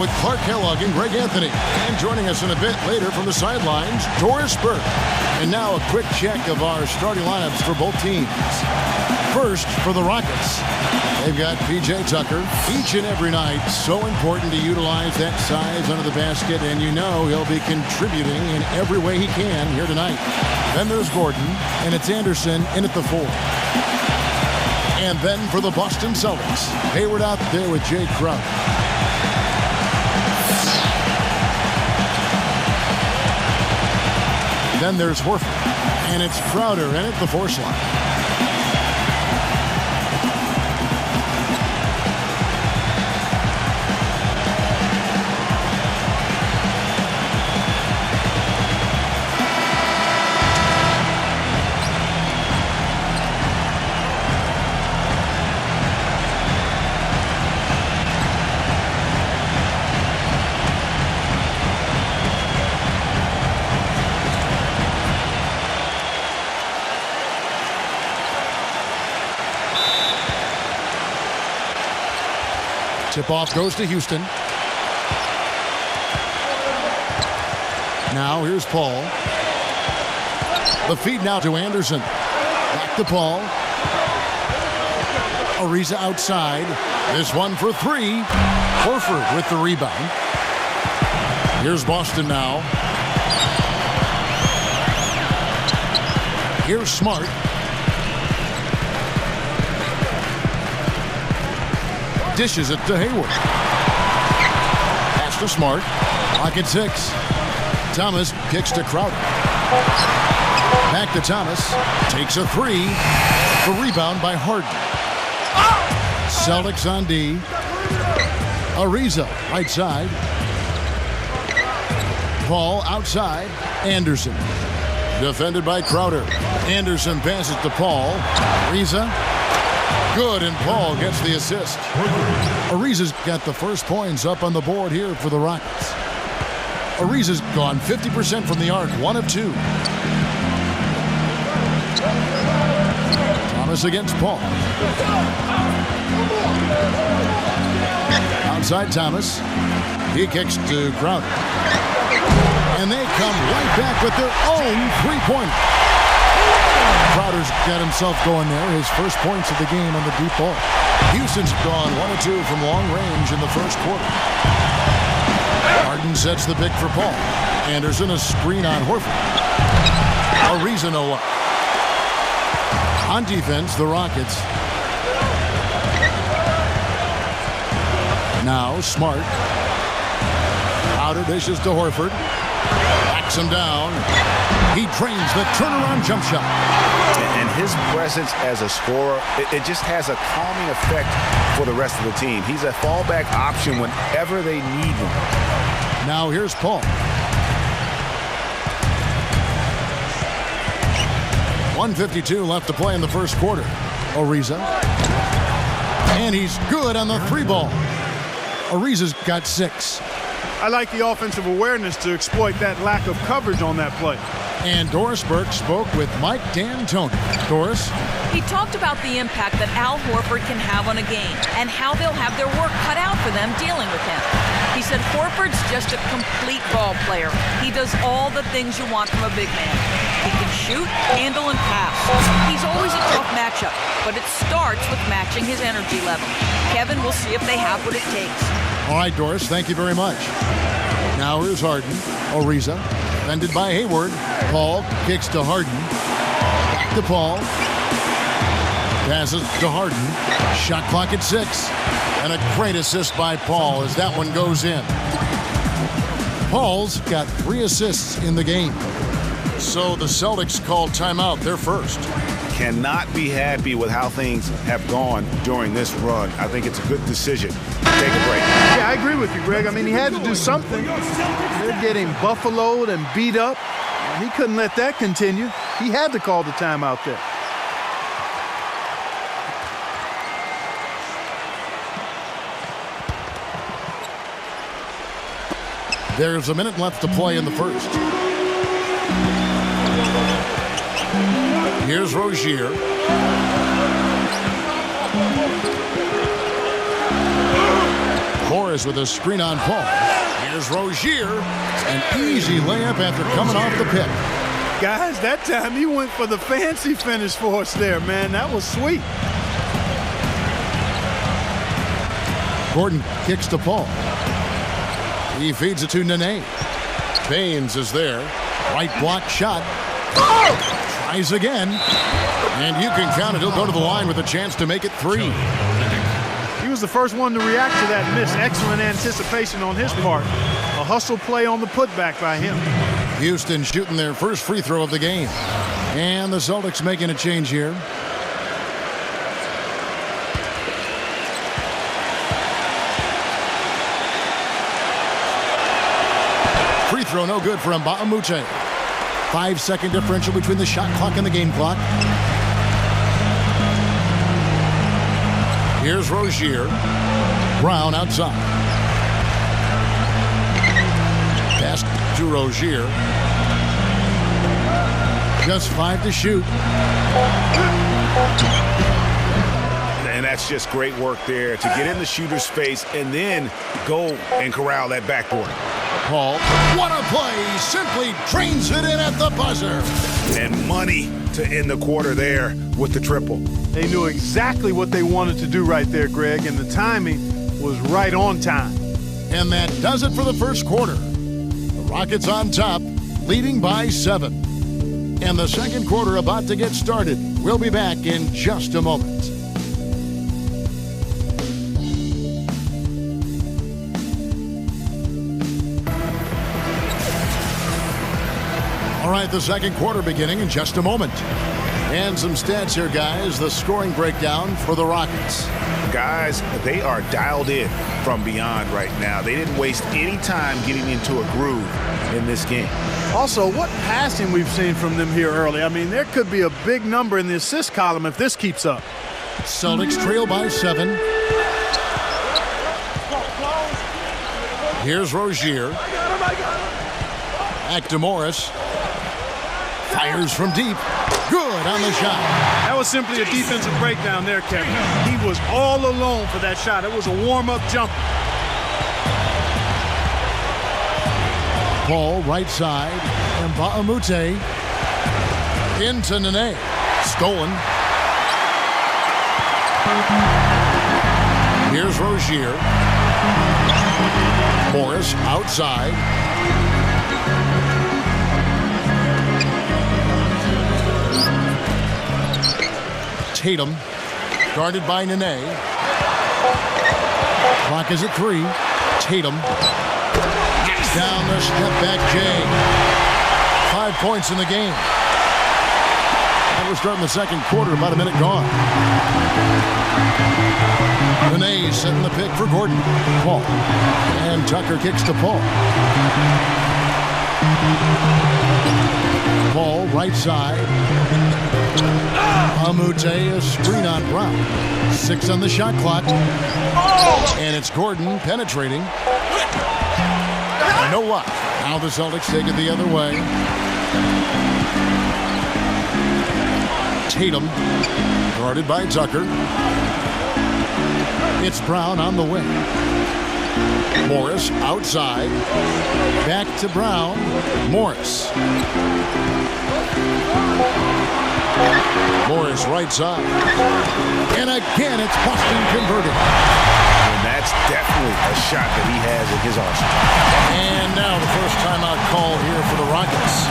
With Clark Kellogg and Greg Anthony. And joining us in a bit later from the sidelines, Doris Burke. And now a quick check of our starting lineups for both teams. First, for the Rockets, they've got P.J. Tucker each and every night. So important to utilize that size under the basket, and you know he'll be contributing in every way he can here tonight. Then there's Gordon, and it's Anderson in at the 4. And then for the Boston Celtics, Hayward out there with Jay Crowder. Then there's Horford, and it's Crowder in at the 4 slot. Tip-off goes to Houston. Now here's Paul. The feed now to Anderson. Back to Paul. Ariza outside. This one for 3. Horford with the rebound. Here's Boston now. Here's Smart. Dishes it to Hayward. Pass to Smart. Pocket 6. Thomas kicks to Crowder. Back to Thomas. Takes a 3. The rebound by Harden. Celtics on D. Ariza right side. Paul outside. Anderson. Defended by Crowder. Anderson passes to Paul. Ariza. Good, and Paul gets the assist. Ariza's got the first points up on the board here for the Rockets. Ariza's gone 50% from the arc, 1 of 2. Thomas against Paul. Outside Thomas. He kicks to Crowder. And they come right back with their own three-pointer. Crowder's got himself going there. His first points of the game on the deep ball. Houston's gone 1 of 2 from long range in the first quarter. Harden sets the pick for Paul. Anderson a screen on Horford. Ariza no up. On defense, the Rockets. Now Smart. Crowder dishes to Horford. Backs him down. He trains the turnaround jump shot. And his presence as a scorer, it just has a calming effect for the rest of the team. He's a fallback option whenever they need him. Now here's Paul. 1:52 left to play in the first quarter. Ariza. And he's good on the 3 ball. Ariza's got 6. I like the offensive awareness to exploit that lack of coverage on that play. And Doris Burke spoke with Mike D'Antoni. Doris? He talked about the impact that Al Horford can have on a game and how they'll have their work cut out for them dealing with him. He said Horford's just a complete ball player. He does all the things you want from a big man. He can shoot, handle, and pass. He's always a tough matchup, but it starts with matching his energy level. Kevin will see if they have what it takes. All right, Doris, thank you very much. Now here's Harden. Ariza, defended by Hayward. Paul kicks to Harden. Back to Paul. Passes to Harden. Shot clock at 6. And a great assist by Paul as that one goes in. Paul's got 3 assists in the game. So the Celtics called timeout. They're first. Cannot be happy with how things have gone during this run. I think it's a good decision. Take a break. Yeah, I agree with you, Greg. I mean, he had to do something. They're getting buffaloed and beat up. And he couldn't let that continue. He had to call the timeout there. There's a minute left to play in the first. Here's Rozier. Morris with a screen on Paul. Here's Rozier. An easy layup after coming off the pick. Guys, that time he went for the fancy finish for us there, man. That was sweet. Gordon kicks to Paul. He feeds it to Nene. Baines is there. Right block shot. Tries again. And you can count it. He'll go to the line with a chance to make it 3. He was the first one to react to that miss. Excellent anticipation on his part. A hustle play on the putback by him. Houston shooting their first free throw of the game. And the Celtics making a change here. Free throw no good for Mbamute. 5-second differential between the shot clock and the game clock. Here's Rozier. Brown outside. Pass to Rozier. Just 5 to shoot. And that's just great work there to get in the shooter's face and then go and corral that backboard. Paul, what a play! Simply drains it in at the buzzer. And money to end the quarter there with the triple. They knew exactly what they wanted to do right there, Greg, and the timing was right on time. And that does it for the first quarter. The Rockets on top, leading by 7. And the second quarter about to get started. We'll be back in just a moment. All right, the second quarter beginning in just a moment. And some stats here, guys. The scoring breakdown for the Rockets. Guys, they are dialed in from beyond right now. They didn't waste any time getting into a groove in this game. Also, what passing we've seen from them here early. I mean, there could be a big number in the assist column if this keeps up. Celtics trail by 7. Here's Rozier. Back to Morris. Fires from deep. Good on the shot. That was simply a defensive breakdown there, Kevin. He was all alone for that shot. It was a warm-up jumper. Ball right side. Mbamute. Into Nene. Stolen. Here's Rozier. Morris outside. Tatum, guarded by Nene. Clock is at 3. Tatum. Down the step back J. 5 points in the game. And we're starting the second quarter, about a minute gone. Nene setting the pick for Gordon. Paul. And Tucker kicks to Paul. Paul, right side. Amute, a screen on Brown. 6 on the shot clock. And it's Gordon penetrating. No luck. Now the Celtics take it the other way. Tatum, guarded by Tucker. It's Brown on the wing. Morris outside. Back to Brown. Morris. Morris right side. And again, it's Boston converted. And that's definitely a shot that he has in his arsenal. And now the first timeout call here for the Rockets.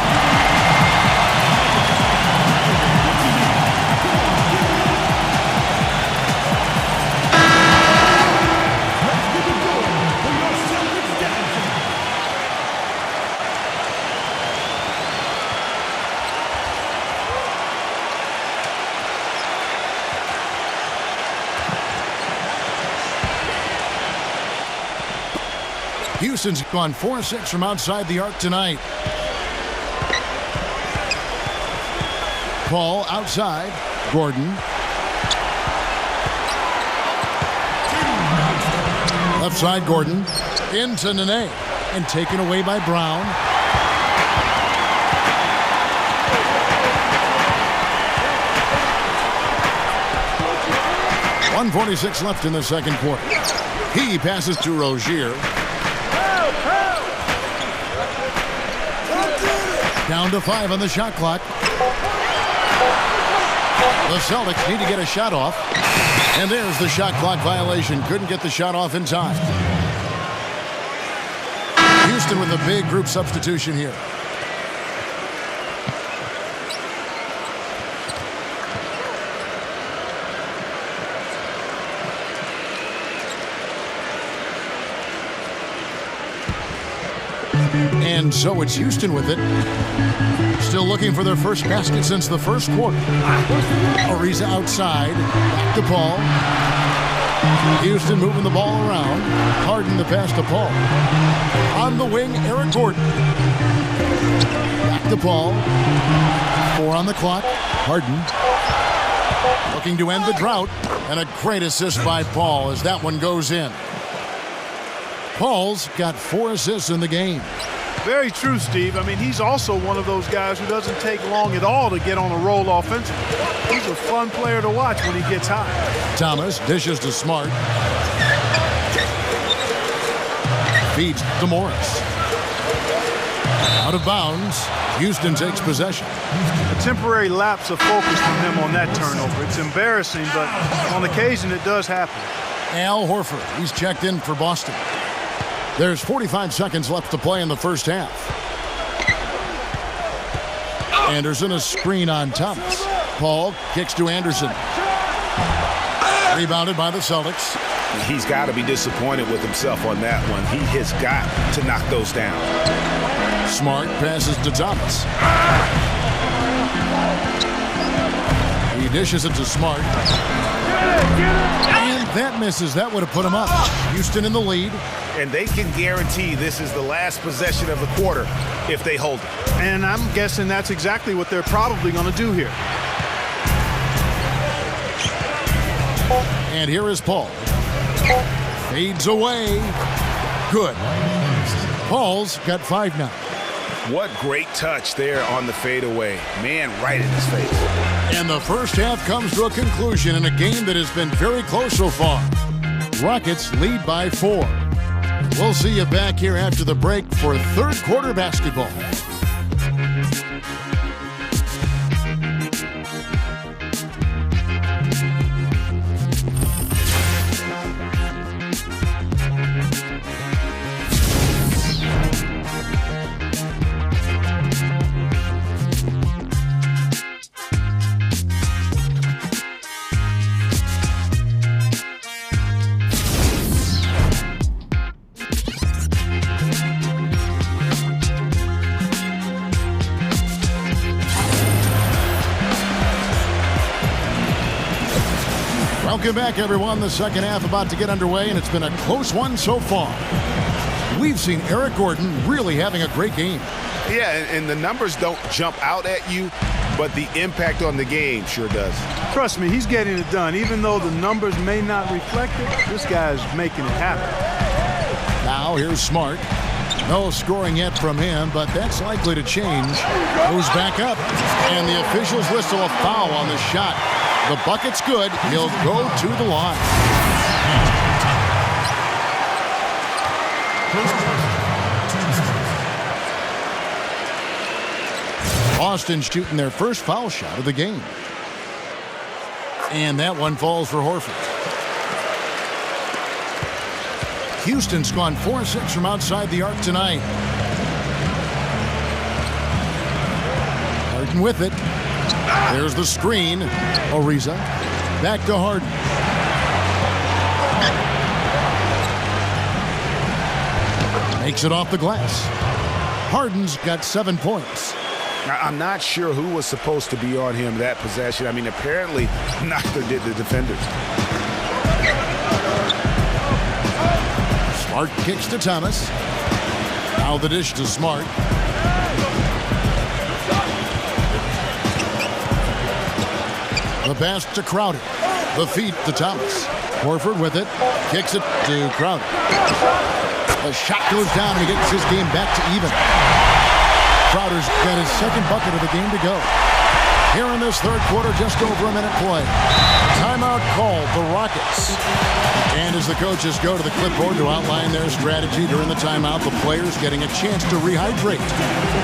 Houston's gone 4-6 from outside the arc tonight. Paul outside. Gordon. Left side Gordon. Into Nene. And taken away by Brown. .146 left in the second quarter. He passes to Rozier. Down to 5 on the shot clock. The Celtics need to get a shot off. And there's the shot clock violation. Couldn't get the shot off in time. Houston with a big group substitution here. And so it's Houston with it. Still looking for their first basket since the first quarter. Ariza outside. Back to Paul. Houston moving the ball around. Harden the pass to Paul. On the wing, Eric Gordon. Back to Paul. 4 on the clock. Harden. Looking to end the drought. And a great assist by Paul as that one goes in. Paul's got 4 assists in the game. Very true, Steve. I mean, he's also one of those guys who doesn't take long at all to get on a roll offensively. He's a fun player to watch when he gets hot. Thomas dishes to Smart. Feeds to Morris. Out of bounds. Houston takes possession. A temporary lapse of focus from him on that turnover. It's embarrassing, but on occasion it does happen. Al Horford, he's checked in for Boston. There's 45 seconds left to play in the first half. Anderson a screen on Thomas. Paul kicks to Anderson. Rebounded by the Celtics. He's got to be disappointed with himself on that one. He has got to knock those down. Smart passes to Thomas. He dishes it to Smart. And that misses. That would have put him up. Houston in the lead. And they can guarantee this is the last possession of the quarter if they hold it. And I'm guessing that's exactly what they're probably going to do here. And here is Paul. Fades away. Good. Paul's got 5 now. What great touch there on the fadeaway. Man, right in his face. And the first half comes to a conclusion in a game that has been very close so far. Rockets lead by 4. We'll see you back here after the break for third quarter basketball. Welcome back, everyone. The second half about to get underway, and it's been a close one so far. We've seen Eric Gordon really having a great game. Yeah, and the numbers don't jump out at you, but the impact on the game sure does. Trust me, he's getting it done. Even though the numbers may not reflect it, this guy's making it happen. Now here's Smart. No scoring yet from him, but that's likely to change. Goes back up, and the officials whistle a foul on the shot. The bucket's good. He'll go to the line. Boston shooting their first foul shot of the game. And that one falls for Horford. Houston's gone 4-6 from outside the arc tonight. Harden with it. There's the screen. Ariza. Back to Harden. Makes it off the glass. Harden's got 7 points. I'm not sure who was supposed to be on him that possession. I mean, apparently neither did the defenders. Smart kicks to Thomas. Now the dish to Smart. The pass to Crowder. The feed to Thomas. Horford with it. Kicks it to Crowder. The shot goes down and he gets his game back to even. Crowder's got his second bucket of the game to go. Here in this third quarter, just over a minute play. Timeout called, the Rockets. And as the coaches go to the clipboard to outline their strategy during the timeout, the players getting a chance to rehydrate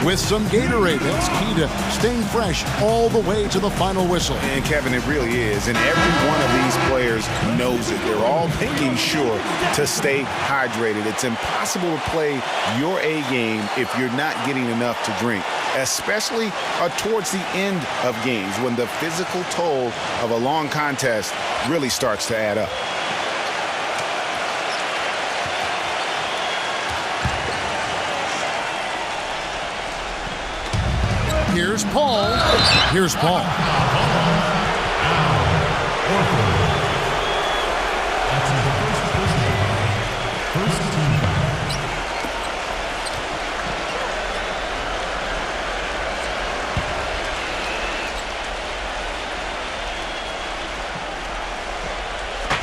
with some Gatorade. That's key to staying fresh all the way to the final whistle. And Kevin, it really is. And every one of these players knows it. They're all making sure to stay hydrated. It's impossible to play your A game if you're not getting enough to drink, especially towards the end of games when the physical toll of a long contest really starts to add up. Here's Paul. Here's Paul.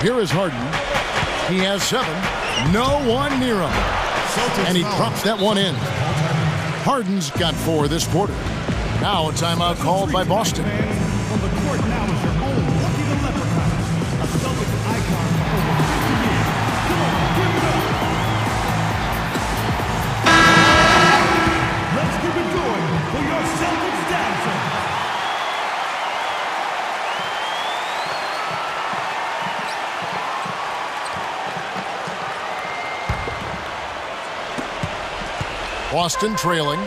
Here is Harden. He has 7. No one near him. And he drops that one in. Harden's got 4 this quarter. Now a timeout called by Boston. On the court now is your own Lucky the Leprechaun, a Celtics icon for over 50 years. Come on, give it up. Let's keep it going for your Celtics dancer. Boston trailing.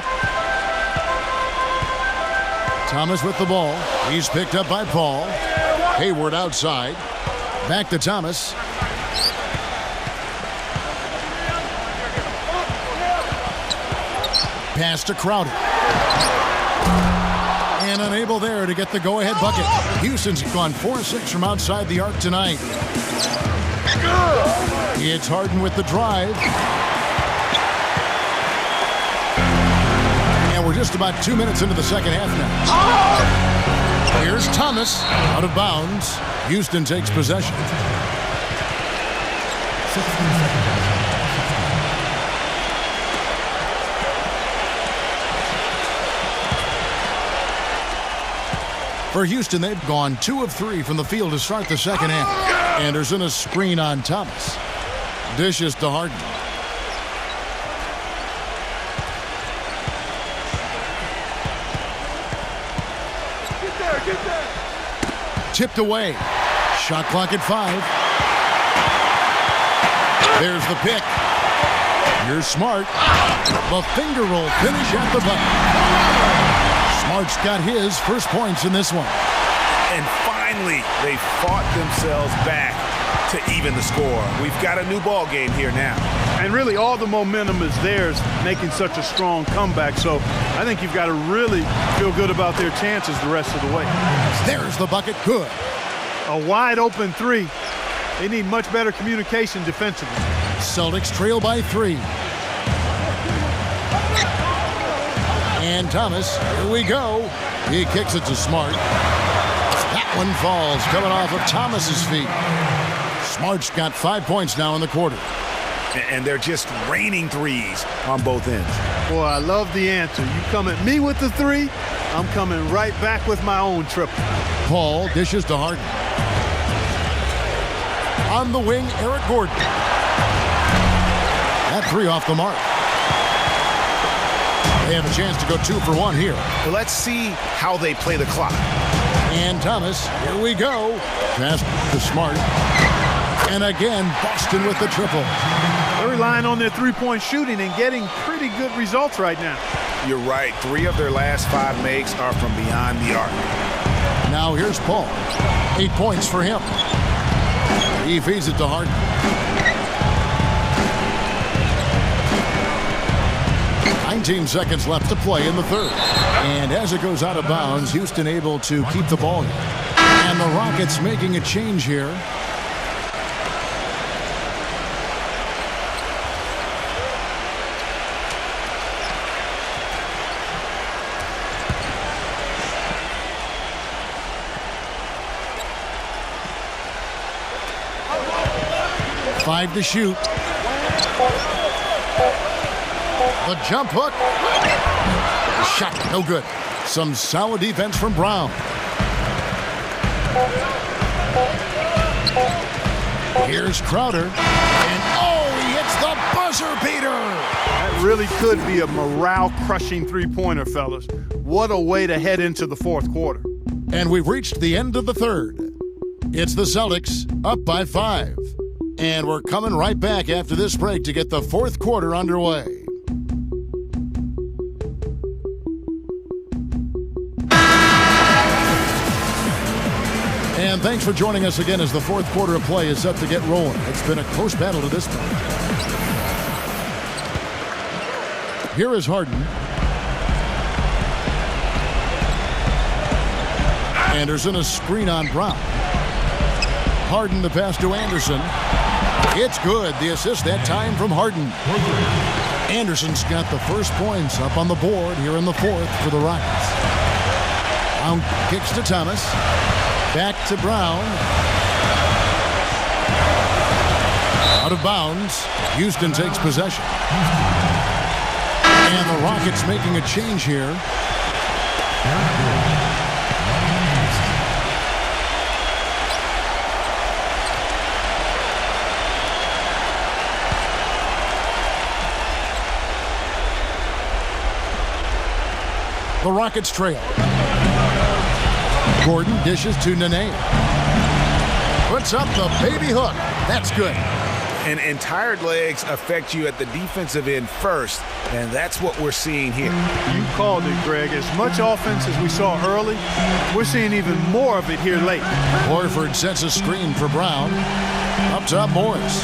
Thomas with the ball. He's picked up by Paul. Hayward outside. Back to Thomas. Pass to Crowder. And unable there to get the go-ahead bucket. Houston's gone 4-6 from outside the arc tonight. It's Harden with the drive. We're just about 2 minutes into the second half now. Here's Thomas out of bounds. Houston takes possession. For Houston, they've gone 2 of 3 from the field to start the second half. Anderson a screen on Thomas. Dishes to Harden. Tipped away. Shot clock at 5. There's the pick. Here's Smart. The finger roll finish at the bucket. Smart's got his first points in this one. And finally, they fought themselves back to even the score. We've got a new ball game here now. And really all the momentum is theirs, making such a strong comeback. So I think you've got to really feel good about their chances the rest of the way. There's the bucket. Good. A wide open 3. They need much better communication defensively. Celtics trail by 3. And Thomas, here we go. He kicks it to Smart. That one falls, coming off of Thomas's feet. Smart's got 5 points now in the quarter. And they're just raining threes on both ends. Boy, I love the answer. You come at me with the 3, I'm coming right back with my own triple. Paul dishes to Harden. On the wing, Eric Gordon. That 3 off the mark. They have a chance to go 2 for 1 here. Let's see how they play the clock. And Thomas, here we go. Pass to Smart. And again, Boston with the triple. They're relying on their three-point shooting and getting pretty good results right now. You're right. 3 of their last 5 makes are from beyond the arc. Now here's Paul. 8 points for him. He feeds it to Harden. Nineteen seconds left to play in the third. And as it goes out of bounds, Houston able to keep the ball. And the Rockets making a change here. Five to shoot. The jump hook. Shot, no good. Some solid defense from Brown. Here's Crowder. And he hits the buzzer beater. That really could be a morale-crushing three-pointer, fellas. What a way to head into the fourth quarter. And we've reached the end of the third. It's the Celtics up by 5. And we're coming right back after this break to get the fourth quarter underway. And thanks for joining us again as the fourth quarter of play is set to get rolling. It's been a close battle to this point. Here is Harden. Anderson, a screen on Brown. Harden, the pass to Anderson. It's good. The assist that time from Harden. Anderson's got the first points up on the board here in the fourth for the Rockets. Brown kicks to Thomas. Back to Brown. Out of bounds. Houston takes possession. And the Rockets making a change here. The Rockets trail. Gordon dishes to Nene. Puts up the baby hook. That's good. And tired legs affect you at the defensive end first, and that's what we're seeing here. You called it, Greg. As much offense as we saw early, we're seeing even more of it here late. Horford sets a screen for Brown. Up top, Morris.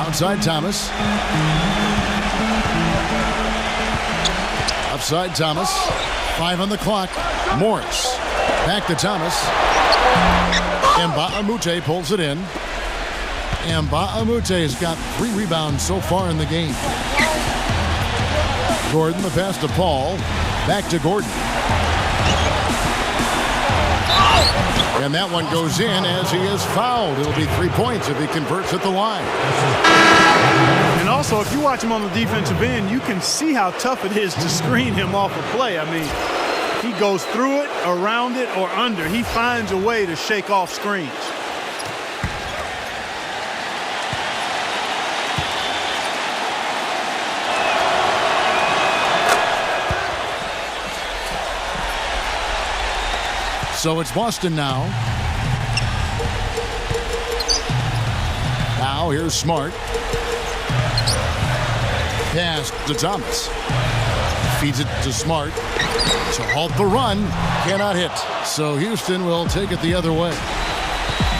Outside, Thomas. Upside, Thomas. 5 on the clock. Morris. Back to Thomas. Mba'amute pulls it in. Mba'amute has got 3 rebounds so far in the game. Gordon, the pass to Paul. Back to Gordon. And that one goes in as he is fouled. It'll be 3 points if he converts at the line. And also, if you watch him on the defensive end, you can see how tough it is to screen him off a play. I mean, he goes through it, around it, or under. He finds a way to shake off screens. So it's Boston now. Now here's Smart. Pass to Thomas. Feeds it to Smart. To halt the run. Cannot hit. So Houston will take it the other way.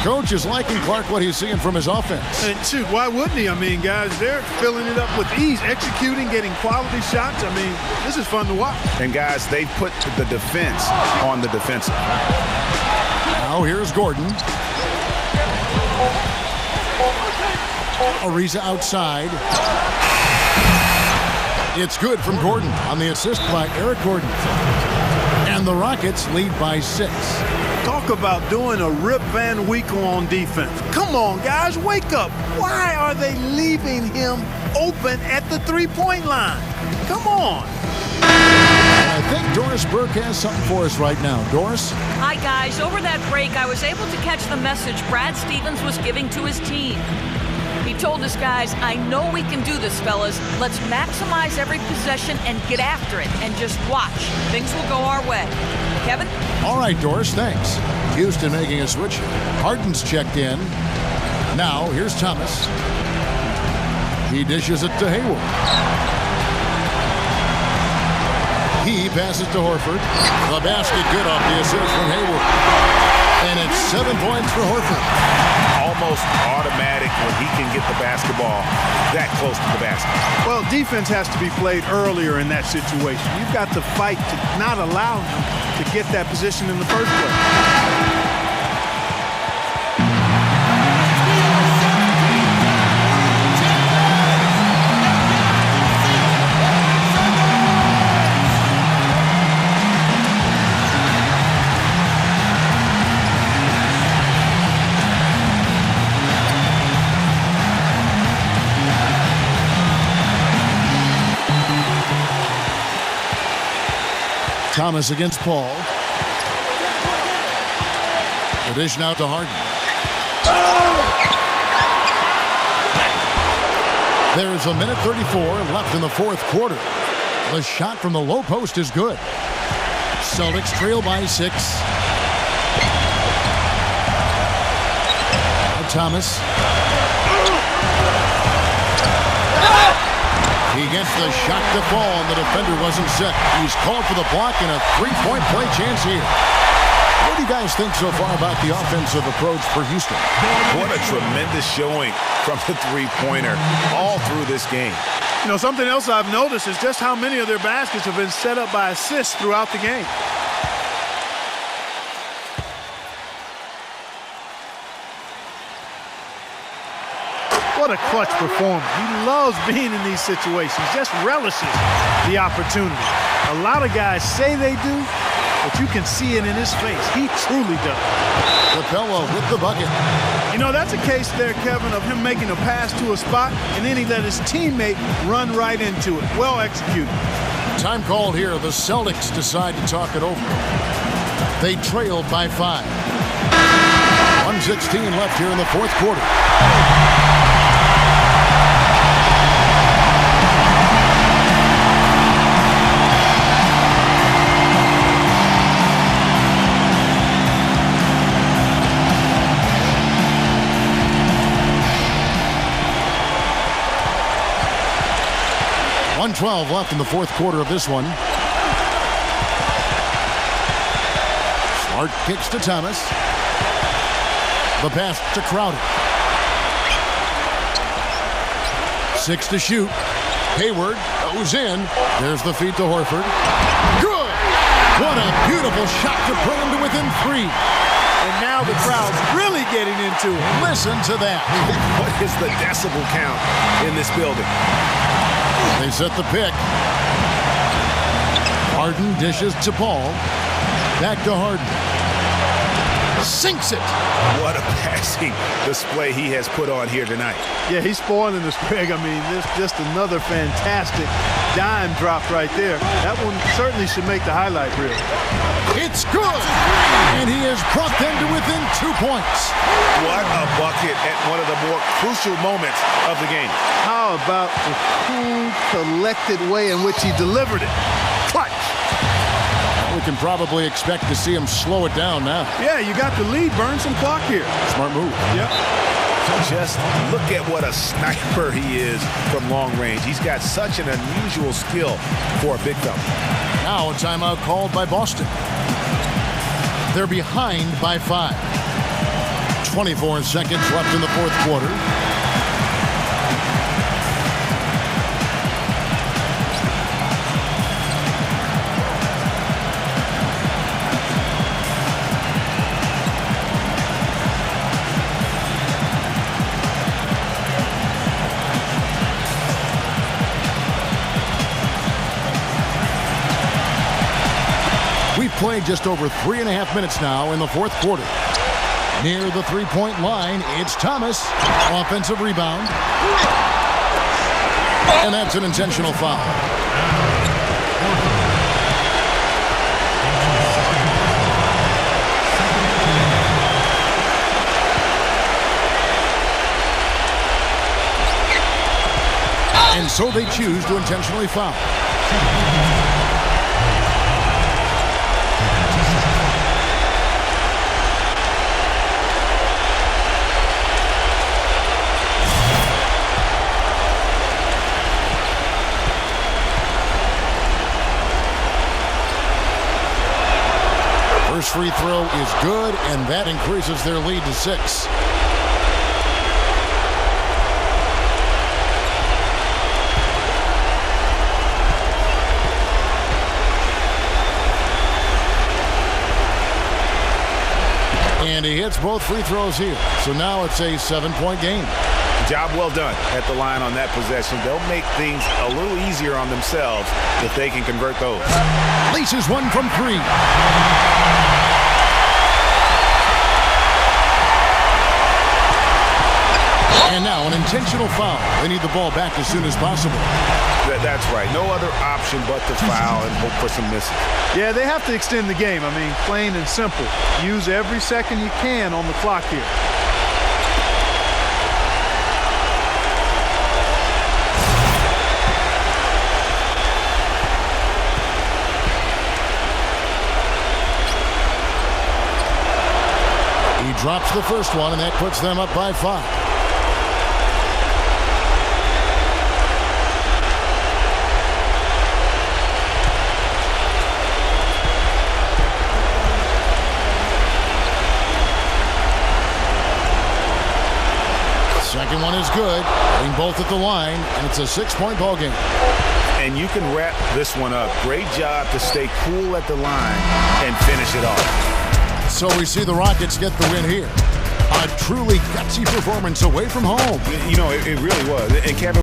Coach is liking Clark what he's seeing from his offense. And shoot, why wouldn't he? I mean, guys, they're filling it up with ease, executing, getting quality shots. I mean, this is fun to watch. And guys, they put the defense on the defensive. Now here's Gordon. Ariza outside. It's good from Gordon on the assist by Eric Gordon. And the Rockets lead by 6. Talk about doing a Rip Van Winkle on defense. Come on, guys, wake up. Why are they leaving him open at the three-point line? Come on. I think Doris Burke has something for us right now. Doris? Hi, guys. Over that break, I was able to catch the message Brad Stevens was giving to his team. He told us, guys, I know we can do this, fellas. Let's maximize every possession and get after it and just watch. Things will go our way. Kevin? All right, Doris, thanks. Houston making a switch. Harden's checked in. Now, here's Thomas. He dishes it to Hayward. He passes to Horford. The basket good off the assist from Hayward. And it's 7 points for Horford. Almost automatic when he can get the basketball that close to the basket. Well, defense has to be played earlier in that situation. You've got to fight to not allow him to get that position in the first place. Thomas against Paul. The dish now to Harden. There's a minute 34 left in the fourth quarter. The shot from the low post is good. Celtics trail by 6. Thomas. He gets the shot to fall, and the defender wasn't set. He's called for the block and a three-point play chance here. What do you guys think so far about the offensive approach for Houston? What a tremendous showing from the three-pointer all through this game. You know, something else I've noticed is just how many of their baskets have been set up by assists throughout the game. What a clutch performer. He loves being in these situations, just relishes the opportunity. A lot of guys say they do, but you can see it in his face. He truly does. Capella with the bucket. You know, that's a case there, Kevin, of him making a pass to a spot, and then he let his teammate run right into it. Well executed. Time called here. The Celtics decide to talk it over. They trailed by 5. 1:16 left here in the fourth quarter. .12 left in the fourth quarter of this one. Smart kicks to Thomas. The pass to Crowder. 6 to shoot. Hayward goes in. There's the feed to Horford. Good! What a beautiful shot to pull him to within 3. And now the crowd's really getting into it. Listen to that. What is the decibel count in this building? They set the pick. Harden dishes to Paul. Back to Harden. Sinks it. What a passing display he has put on here tonight. Yeah, he's spoiling this Greg. I mean, this just another fantastic dime drop right there. That one certainly should make the highlight reel. It's good. And he has brought them to within 2 points. What a bucket at one of the more crucial moments of the game. How about the cool, collected way in which he delivered it? Clutch. We can probably expect to see him slow it down now. Yeah, you got the lead. Burn some clock here. Smart move. Yep. Just look at what a sniper he is from long range. He's got such an unusual skill for a big fella. Now a timeout called by Boston. They're behind by 5. 24 seconds left in the fourth quarter. We've played just over 3.5 minutes now in the fourth quarter. Near the three-point line, it's Thomas. Offensive rebound. And that's an intentional foul. And so they choose to intentionally foul. First free throw is good, and that increases their lead to 6. And he hits both free throws here. So now it's a 7-point game. Job well done at the line on that possession. They'll make things a little easier on themselves if they can convert those. Laces one from 3. And now an intentional foul. They need the ball back as soon as possible. That's right. No other option but to foul and hope for some misses. Yeah, they have to extend the game. I mean, plain and simple. Use every second you can on the clock here. He drops the first one, and that puts them up by 5. Second one is good. Hitting both at the line, and it's a 6-point ball game. And you can wrap this one up. Great job to stay cool at the line and finish it off. So we see the Rockets get the win here. A truly gutsy performance away from home. You know, it really was. And Kevin,